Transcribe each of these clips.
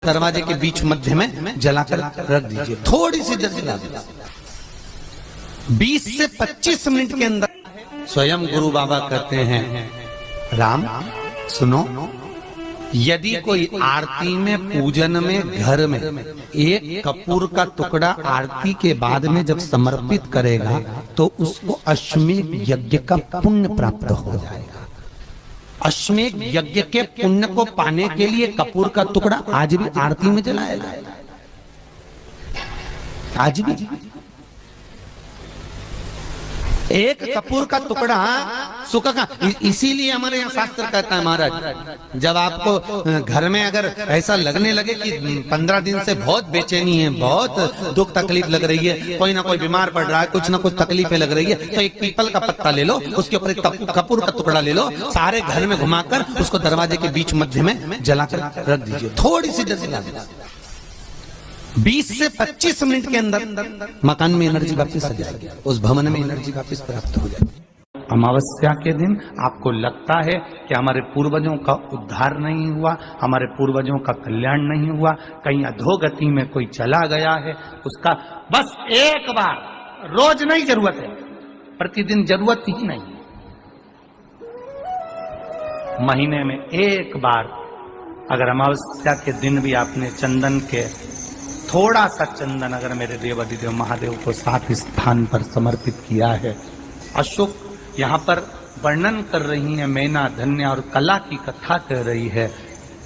दरवाजे के बीच मध्य में जलाकर रख दीजिए, थोड़ी सी देर जला दीजिए। 20 से 25 मिनट के अंदर स्वयं गुरु बाबा कहते हैं, राम सुनो, यदि कोई आरती में पूजन में घर में एक कपूर का टुकड़ा आरती के बाद में जब समर्पित करेगा तो उसको अश्वमेध यज्ञ का पुण्य प्राप्त हो जाएगा। अश्वमेध यज्ञ के पुण्य को पाने के लिए कपूर का टुकड़ा आज भी आरती में जलाया जाएगा, आज भी। एक कपूर का टुकड़ा सूखा का, इसीलिए हमारे यहाँ शास्त्र कहता है महाराज, जब आपको घर में अगर ऐसा लगने लगे कि 15 दिन से बहुत बेचैनी है, बहुत दुख तकलीफ लग रही है, कोई ना कोई बीमार पड़ रहा है, कुछ ना कुछ तकलीफें लग रही है, तो एक पीपल का पत्ता ले लो, उसके ऊपर एक कपूर का टुकड़ा ले लो, सारे घर में घुमाकर उसको दरवाजे के बीच मध्य में जलाकर रख दीजिए, थोड़ी सी देर जला दीजिए। 20 से 25 मिनट के अंदर मकान में एनर्जी वापस आ जाएगी, उस भवन में एनर्जी वापस प्राप्त हो जाएगी। अमावस्या के दिन आपको लगता है कि हमारे पूर्वजों का उद्धार नहीं हुआ, हमारे पूर्वजों का कल्याण नहीं हुआ, कहीं अधोगति में कोई चला गया है, उसका बस एक बार, रोज नहीं जरूरत है, प्रतिदिन जरूरत ही नहीं, महीने में एक बार अगर अमावस्या के दिन भी आपने चंदन के थोड़ा सा चंदन अगर मेरे देवाधिदेव महादेव को 7 स्थान पर समर्पित किया है। अशोक यहाँ पर वर्णन कर रही है, मैना, धन्य और कला की कथा कर रही है।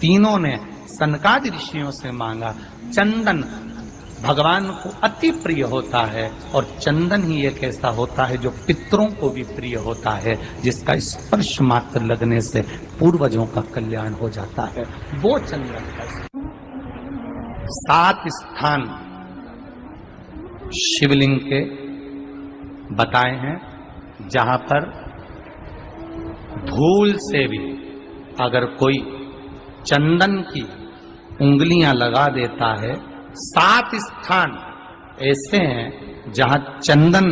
तीनों ने सनकादि ऋषियों से मांगा। चंदन भगवान को अति प्रिय होता है और चंदन ही एक ऐसा होता है जो पितरों को भी प्रिय होता है, जिसका स्पर्श मात्र लगने से पूर्वजों का कल्याण हो जाता है, वो चंदन का 7 स्थान शिवलिंग के बताए हैं, जहां पर भूल से भी अगर कोई चंदन की उंगलियां लगा देता है, 7 स्थान ऐसे हैं जहां चंदन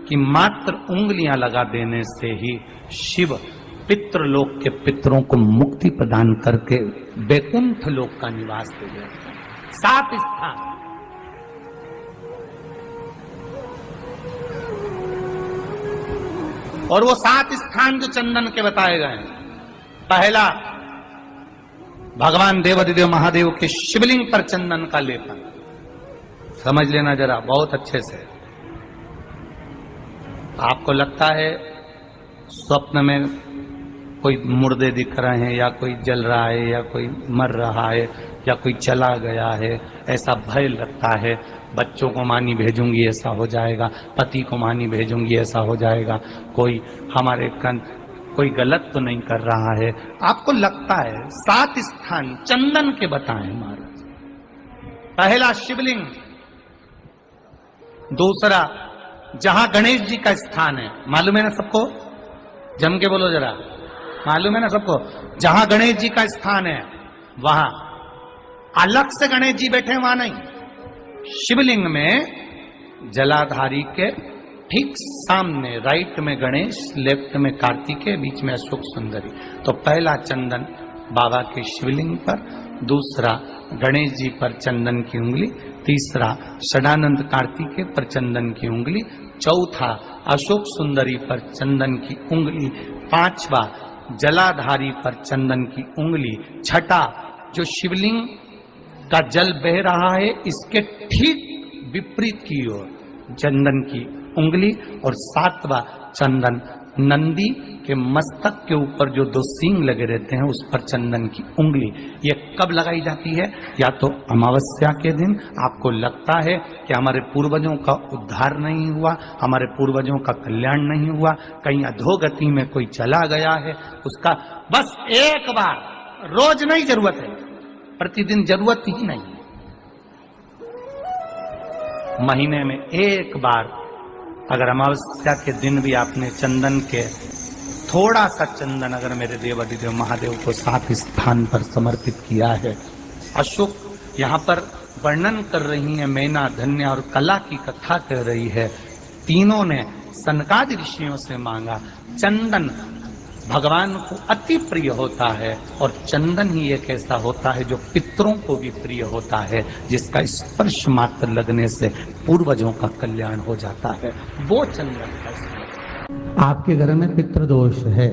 की मात्र उंगलियां लगा देने से ही शिव पितृलोक के पितरों को मुक्ति प्रदान करके वैकुंठ लोक का निवास दे देते हैं। 7 स्थान। और वो 7 स्थान जो चंदन के बताए गए हैं, पहला भगवान देवाधिदेव महादेव के शिवलिंग पर चंदन का लेपन, समझ लेना जरा बहुत अच्छे से। आपको लगता है स्वप्न में कोई मुर्दे दिख रहे हैं, या कोई जल रहा है, या कोई मर रहा है, या कोई चला गया है, ऐसा भय लगता है, बच्चों को मानी भेजूंगी ऐसा हो जाएगा, पति को मानी भेजूंगी ऐसा हो जाएगा, कोई हमारे कोई गलत तो नहीं कर रहा है, आपको लगता है। 7 स्थान चंदन के बताएं महाराज। पहला शिवलिंग, दूसरा जहां गणेश जी का स्थान है, मालूम है ना सबको, जम के बोलो जरा, मालूम है ना सबको, जहां गणेश जी का स्थान है वहां अलग से गणेश जी बैठे, वहां नहीं, शिवलिंग में जलाधारी के ठीक सामने, राइट में गणेश, लेफ्ट में कार्तिकेय, बीच में अशोक सुंदरी। तो पहला चंदन बाबा के शिवलिंग पर, दूसरा गणेश जी पर चंदन की उंगली, तीसरा षडानंद कार्तिकेय पर चंदन की उंगली, चौथा अशोक सुंदरी पर चंदन की उंगली, पांचवा जलाधारी पर चंदन की उंगली, छठा जो शिवलिंग का जल बह रहा है इसके ठीक विपरीत की ओर चंदन की उंगली, और 7वां चंदन नंदी के मस्तक के ऊपर जो 2 सींग लगे रहते हैं उस पर चंदन की उंगली। ये कब लगाई जाती है? या तो अमावस्या के दिन आपको लगता है कि हमारे पूर्वजों का उद्धार नहीं हुआ, हमारे पूर्वजों का कल्याण नहीं हुआ, कहीं अधोगति में कोई चला गया है, उसका बस एक बार, रोज नहीं जरूरत है, प्रतिदिन जरूरत ही नहीं, महीने में एक बार अगर अमावस्या के दिन भी आपने चंदन के थोड़ा सा चंदन अगर मेरे देवाधिदेव महादेव को 7 स्थान पर समर्पित किया है। अशोक यहाँ पर वर्णन कर रही है, मैना, धन्य और कला की कथा कर रही है। तीनों ने सनकादि ऋषियों से मांगा। चंदन भगवान को अति प्रिय होता है और चंदन ही एक ऐसा होता है जो पितरों को भी प्रिय होता है, जिसका स्पर्श मात्र लगने से पूर्वजों का कल्याण हो जाता है, वो चंदन का। आपके घर में पितृदोष है,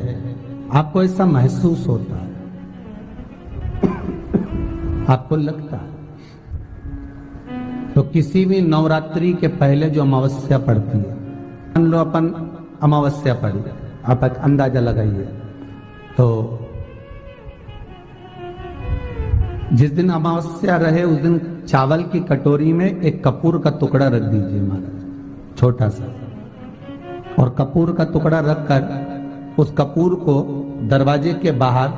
आपको ऐसा महसूस होता है, आपको लगता है, तो किसी भी नवरात्रि के पहले जो अमावस्या पड़ती है, मान लो अपन अमावस्या पड़ी, आप एक अंदाजा लगाइए, तो जिस दिन अमावस्या रहे उस दिन चावल की कटोरी में एक कपूर का टुकड़ा रख दीजिए महाराज, छोटा सा, और कपूर का टुकड़ा रखकर उस कपूर को दरवाजे के बाहर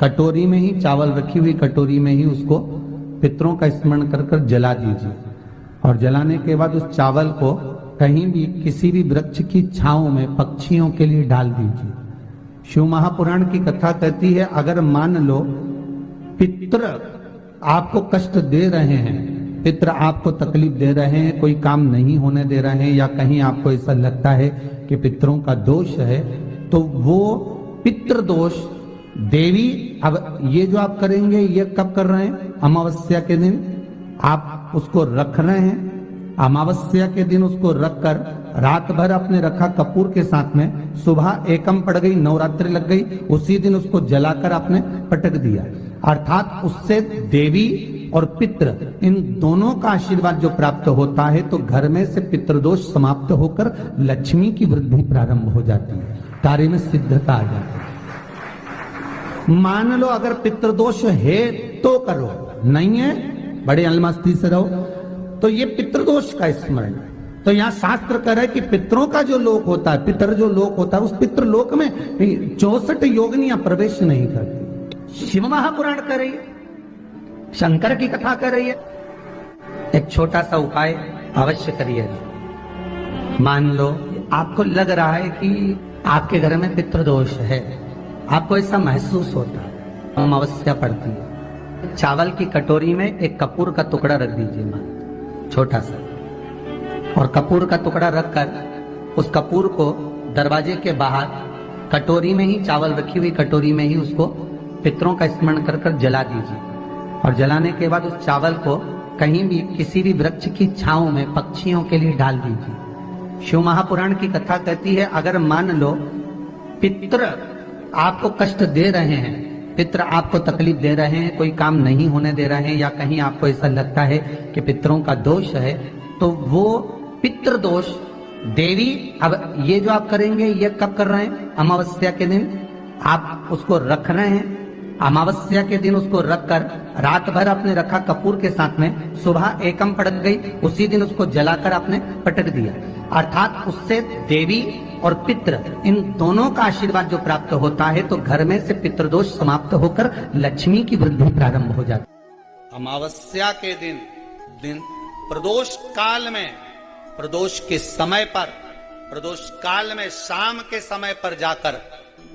कटोरी में ही, चावल रखी हुई कटोरी में ही उसको पितरों का स्मरण कर कर जला दीजिए। और जलाने के बाद उस चावल को कहीं भी किसी भी वृक्ष की छांव में पक्षियों के लिए डाल दीजिए। शिव महापुराण की कथा कहती है, अगर मान लो पितृ आपको कष्ट दे रहे हैं, पितृ आपको तकलीफ दे रहे हैं, कोई काम नहीं होने दे रहे हैं, या कहीं आपको ऐसा लगता है कि पितरों का दोष है, तो वो पितृ दोष देवी, अब ये जो आप करेंगे ये कब कर रहे हैं? अमावस्या के दिन आप उसको रख रहे हैं, अमावस्या के दिन उसको रखकर रात भर अपने रखा कपूर के साथ में, सुबह एकम पड़ गई, नवरात्रि लग गई, उसी दिन उसको जलाकर आपने पटक दिया। अर्थात उससे देवी और पितृ इन दोनों का आशीर्वाद जो प्राप्त होता है, तो घर में से पितृदोष समाप्त होकर लक्ष्मी की वृद्धि प्रारंभ हो जाती है, कार्य में सिद्धता आ जाती है। मान लो अगर पितृदोष है तो करो, नहीं है बड़े अलमस्ती से रहो, तो ये पितृदोष का स्मरण। तो यहाँ शास्त्र कह रहा है कि पितरों का जो लोक होता है, पितर जो लोक होता है, उस पितृ लोक में 64 योगिनियां प्रवेश नहीं करती। शिव महापुराण कर रही है, शंकर की कथा कर रही है। एक छोटा सा उपाय अवश्य करिए। मान लो आपको लग रहा है कि आपके घर में पितृदोष है, आपको ऐसा महसूस होता है, अमावस्या पड़ती है, चावल की कटोरी में एक कपूर का टुकड़ा रख दीजिए मां, छोटा सा, और कपूर का टुकड़ा रखकर उस कपूर को दरवाजे के बाहर कटोरी में ही, चावल रखी हुई कटोरी में ही उसको पितरों का स्मरण कर कर जला दीजिए। और जलाने के बाद उस चावल को कहीं भी किसी भी वृक्ष की छांव में पक्षियों के लिए डाल दीजिए। शिव महापुराण की कथा कहती है, अगर मान लो पितृ आपको कष्ट दे रहे हैं, पितृ आपको तकलीफ दे रहे हैं, कोई काम नहीं होने दे रहे हैं, या कहीं आपको ऐसा लगता है कि पितरों का दोष है, तो वो पितृ दोष देवी, अब ये जो आप करेंगे ये कब कर रहे हैं? अमावस्या के दिन आप उसको रख रहे हैं, अमावस्या के दिन उसको रखकर रात भर आपने रखा कपूर के साथ में, सुबह एकम पड़ गई, उसी दिन उसको जलाकर आपने पटक दिया। अर्थात उससे देवी और पितृ इन दोनों का आशीर्वाद जो प्राप्त होता है, तो घर में से पितृदोष समाप्त होकर लक्ष्मी की वृद्धि प्रारंभ हो जाती है। अमावस्या के दिन प्रदोष काल में, प्रदोष के समय पर, प्रदोष काल में शाम के समय पर जाकर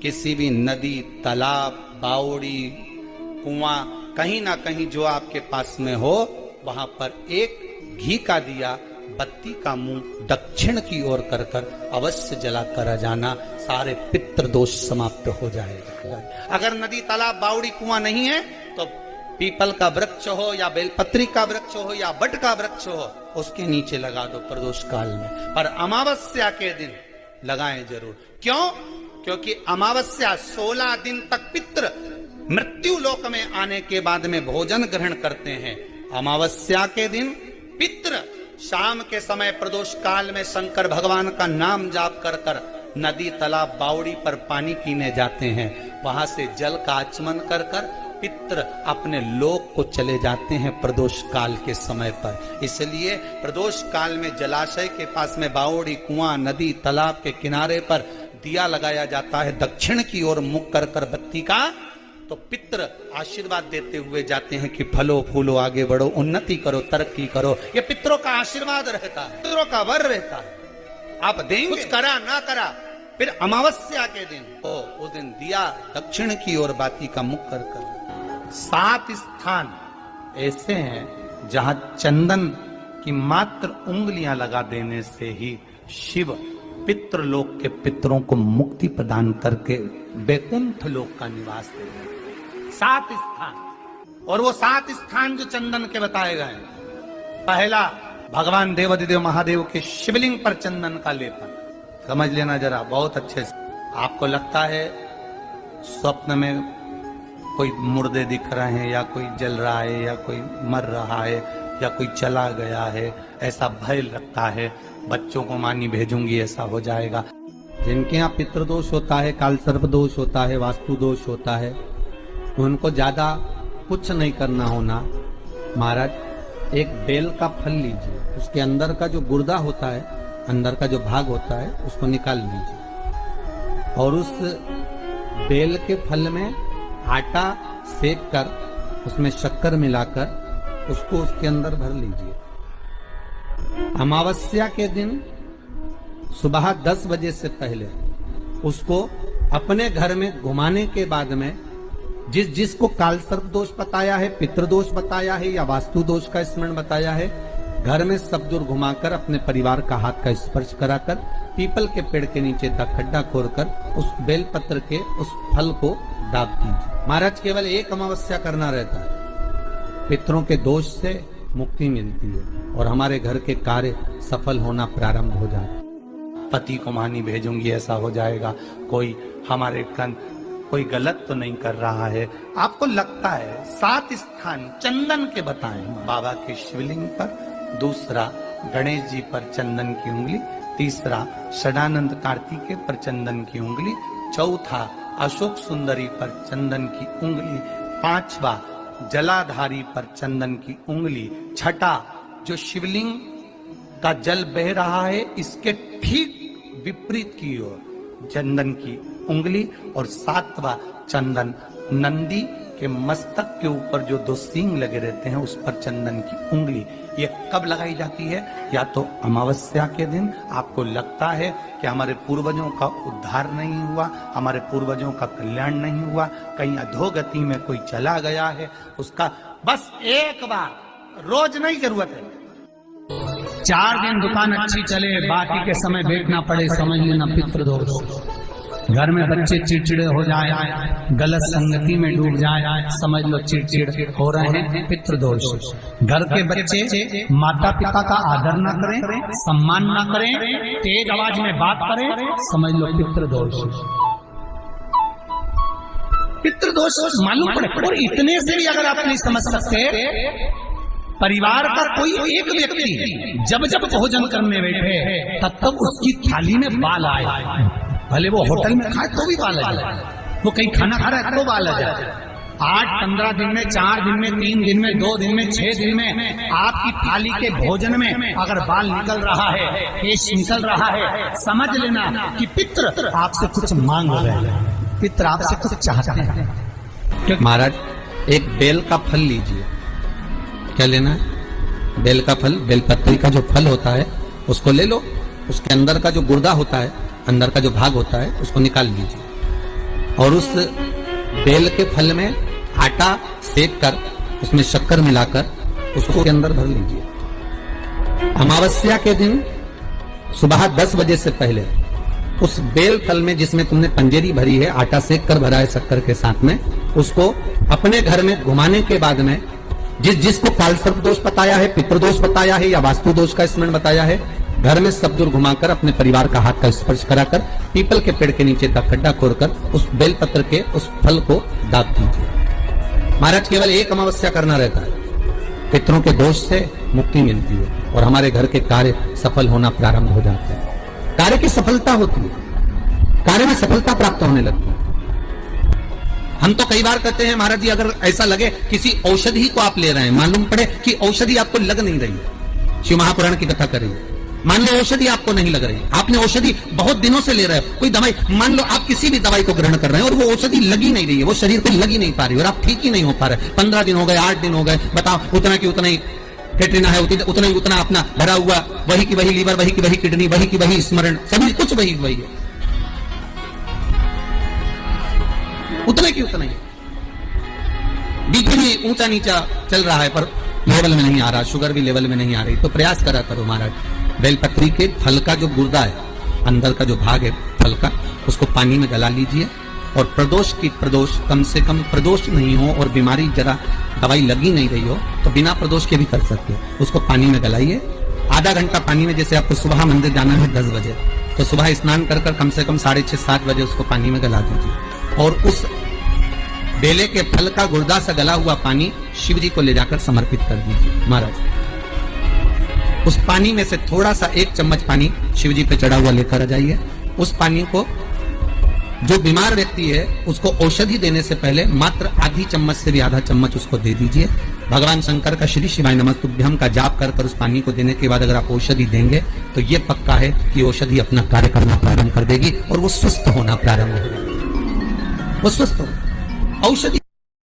किसी भी नदी, तालाब, बावड़ी, कुआं, कहीं ना कहीं जो आपके पास में हो, वहां पर एक घी का दिया, बत्ती का मुंह दक्षिण की ओर कर कर अवश्य जला कर जाना, सारे पितृ दोष समाप्त हो जाएगा। अगर नदी, तालाब, बावड़ी, कुआं नहीं है तो पीपल का वृक्ष हो या बेलपत्री का वृक्ष हो या बट का वृक्ष हो, उसके नीचे लगा दो प्रदोष काल में। पर अमावस्या के दिन लगाएं जरूर। क्यों? क्योंकि अमावस्या 16 दिन तक पितृ मृत्यु लोक में आने के बाद में भोजन ग्रहण करते हैं। अमावस्या के दिन पितृ शाम के समय प्रदोष काल में शंकर भगवान का नाम जाप कर कर नदी, तालाब, बावड़ी पर पानी पीने जाते हैं। वहां से जल का आचमन कर कर पितृ अपने लोक को चले जाते हैं प्रदोष काल के समय पर। इसलिए प्रदोष काल में जलाशय के पास में बावड़ी, कुआं, नदी, तालाब के किनारे पर दिया लगाया जाता है, दक्षिण की ओर मुख कर कर बत्ती का, तो पितृ आशीर्वाद देते हुए जाते हैं कि फलो फूलो, आगे बढ़ो, उन्नति करो, तरक्की करो। ये पितरों का आशीर्वाद रहता है, पितरों का वर रहता है। आप देंगे, कुछ करा ना करा, फिर अमावस्या के दिन तो उस दिन दिया दक्षिण की ओर बाती का मुख कर कर। 7 स्थान ऐसे हैं जहां चंदन की मात्र उंगलियां लगा देने से ही शिव पितृलोक के पितरों को मुक्ति प्रदान करके वैकुंठ लोक का निवास दे रहे। 7 स्थान, और वो 7 स्थान जो चंदन के बताए गए हैं। पहला, भगवान देवाधिदेव महादेव के शिवलिंग पर चंदन का लेपन। समझ लेना जरा बहुत अच्छे से। आपको लगता है स्वप्न में कोई मुर्दे दिख रहे हैं, या कोई जल रहा है, या कोई मर रहा है, या कोई चला गया है, ऐसा भय लगता है। बच्चों को मानी भेजूंगी ऐसा हो जाएगा। जिनके यहाँ पितृदोष होता है, काल सर्प दोष होता है, वास्तु दोष होता है, उनको ज्यादा कुछ नहीं करना होना। महाराज, एक बेल का फल लीजिए, उसके अंदर का जो गुर्दा होता है, अंदर का जो भाग होता है, उसको निकाल लीजिए, और उस बेल के फल में आटा सेक कर उसमें शक्कर मिलाकर उसको उसके अंदर भर लीजिए। अमावस्या के दिन सुबह 10 बजे से पहले उसको अपने घर में घुमाने के बाद में जिसको काल सर्प दोष बताया है, पितृदोष बताया है, या वास्तु दोष का स्मरण बताया है, घर में सब दूर घुमाकर अपने परिवार का हाथ का स्पर्श कराकर पीपल के पेड़ के नीचे का खड्डा खोदकर उस बेलपत्र के उस फल को दाब दीजिए। महाराज, केवल एक अमावस्या करना रहता है, पितरों के दोष से मुक्ति मिलती है और हमारे घर के कार्य सफल होना प्रारंभ हो जाता है। पति को मानी भेजूंगी ऐसा हो जाएगा। कोई हमारे कोई गलत तो नहीं कर रहा है। आपको लगता है 7 स्थान चंदन के बताएं। बाबा के शिवलिंग पर, दूसरा गणेश जी पर चंदन की उंगली, तीसरा षडानंद कार्तिकेय पर चंदन की उंगली, चौथा अशोक सुंदरी पर चंदन की उंगली, 5वां जलाधारी पर चंदन की उंगली, 6ठा जो शिवलिंग का जल बह रहा है इसके ठीक विपरीत की ओर चंदन की उंगली, और 7वां चंदन नंदी के मस्तक के ऊपर जो 2 सींग लगे रहते हैं उस पर चंदन की उंगली। ये कब लगाई जाती है? या तो अमावस्या के दिन। आपको लगता है कि हमारे पूर्वजों का उद्धार नहीं हुआ, हमारे पूर्वजों का कल्याण नहीं हुआ, कहीं अधोगति में कोई चला गया है, उसका बस एक बार, रोज नहीं जरूरत है, 4 दिन दुकान अच्छी चले, बाकी के समय देखना पड़े, समझ लेना पितृदोष। घर में बच्चे चिड़चिड़े हो जाए, गलत संगति में डूब जाए, समझ लो चिड़चिड़ हो रहे हैं, पितृदोष। घर के बच्चे माता पिता का आदर ना करें, सम्मान ना करें, तेज आवाज में बात करें, समझ लो पितृदोष। पितृदोष मालूम पड़े। और इतने से भी अगर आप नहीं समझ सकते, परिवार का कोई एक व्यक्ति जब जब भोजन करने बैठे तब तब उसकी थाली में बाल आए, भले वो होटल में खाए तो भी बाल आ जाए, वो कहीं खाना खा रहा है तो बाल आ जाए। 8-15 दिन में, 4 दिन में, 3 दिन में, 2 दिन में, 6 दिन में आपकी थाली के भोजन में अगर बाल निकल रहा है, केश निकल रहा है, समझ लेना कि पितृ आपसे कुछ मांग रहे हैं, पितृ आपसे कुछ चाहते हैं। महाराज, एक बेल का फल लीजिए। क्या लेना है? बेल का फल, बेलपत्री का जो फल होता है उसको ले लो, उसके अंदर का जो गुर्दा होता है, अंदर का जो भाग होता है, उसको निकाल लीजिए, और उस बेल के फल में आटा सेक कर उसमें शक्कर मिलाकर उसको के अंदर भर लीजिए। अमावस्या के दिन सुबह 10 बजे से पहले उस बेल फल में जिसमें तुमने पंजेरी भरी है, आटा सेक कर भरा है शक्कर के साथ में, उसको अपने घर में घुमाने के बाद में जिसको काल सर्प दोष बताया है, पितृदोष बताया है, या वास्तु दोष का स्मरण बताया है, घर में सब दूर घुमाकर अपने परिवार का हाथ का स्पर्श कराकर पीपल के पेड़ के नीचे का खड्डा खोदकर उस बेलपत्र के उस फल को दाब दीजिए। महाराज, केवल एक अमावस्या करना रहता है, पितरों के दोष से मुक्ति मिलती है और हमारे घर के कार्य सफल होना प्रारंभ हो जाते हैं। कार्य की सफलता होती है, कार्य में सफलता प्राप्त होने लगती है। हम तो कई बार कहते हैं महाराज जी, अगर ऐसा लगे किसी औषधि को आप ले रहे हैं, मालूम पड़े कि औषधि आपको लग नहीं रही है, शिव महापुराण की कथा करिए, मान लो औषधि आपको नहीं लग रही, आपने औषधि बहुत दिनों से ले रहे हो, कोई दवाई, मान लो आप किसी भी दवाई को ग्रहण कर रहे हैं और वो औषधि लगी नहीं रही है, वो शरीर को लगी नहीं पा रही और आप ठीक ही नहीं हो पा रहे, 15 दिन हो गए, 8 दिन हो गए, बताओ, उतना की उतना ही कैटरीना है, उतना ही उतना अपना भरा हुआ, वही की वही लीवर, वही की वही किडनी, वही की वही स्मरण, सभी कुछ वही वही है, उतने की उतना ही। बीपी भी ऊंचा नीचा चल रहा है पर लेवल में नहीं आ रहा, शुगर भी लेवल में नहीं आ रही, तो प्रयास करा करो महाराज, बेलपत्री के फल का जो गुर्दा है, अंदर का जो भाग है फल का, उसको पानी में गला लीजिए और प्रदोष कम से कम प्रदोष नहीं हो और बीमारी जरा दवाई लगी नहीं रही हो तो बिना प्रदोष के भी कर सकते हो। उसको पानी में गलाइए आधा घंटा पानी में। जैसे आपको सुबह मंदिर जाना है 10 बजे, तो सुबह स्नान कर कम से कम 6:30-7 बजे उसको पानी में गला दीजिए और उस बेले के फल का गुर्दा सा गला हुआ पानी शिव जी को ले जाकर समर्पित कर दीजिए महाराज। उस पानी में से थोड़ा सा 1 चम्मच पानी शिव जी पे चढ़ा हुआ लेकर आ जाइए। उस पानी को जो बीमार व्यक्ति है उसको औषधि देने से पहले मात्र आधी चम्मच से भी आधा चम्मच उसको दे दीजिए। भगवान शंकर का श्री शिवाय नमस्तुभ्यम का जाप कर उस पानी को देने के बाद अगर आप औषधि देंगे तो ये पक्का है कि औषधि अपना कार्य करना प्रारंभ कर देगी और वो स्वस्थ होना प्रारंभ होगा। वो स्वस्थ हो। औषधि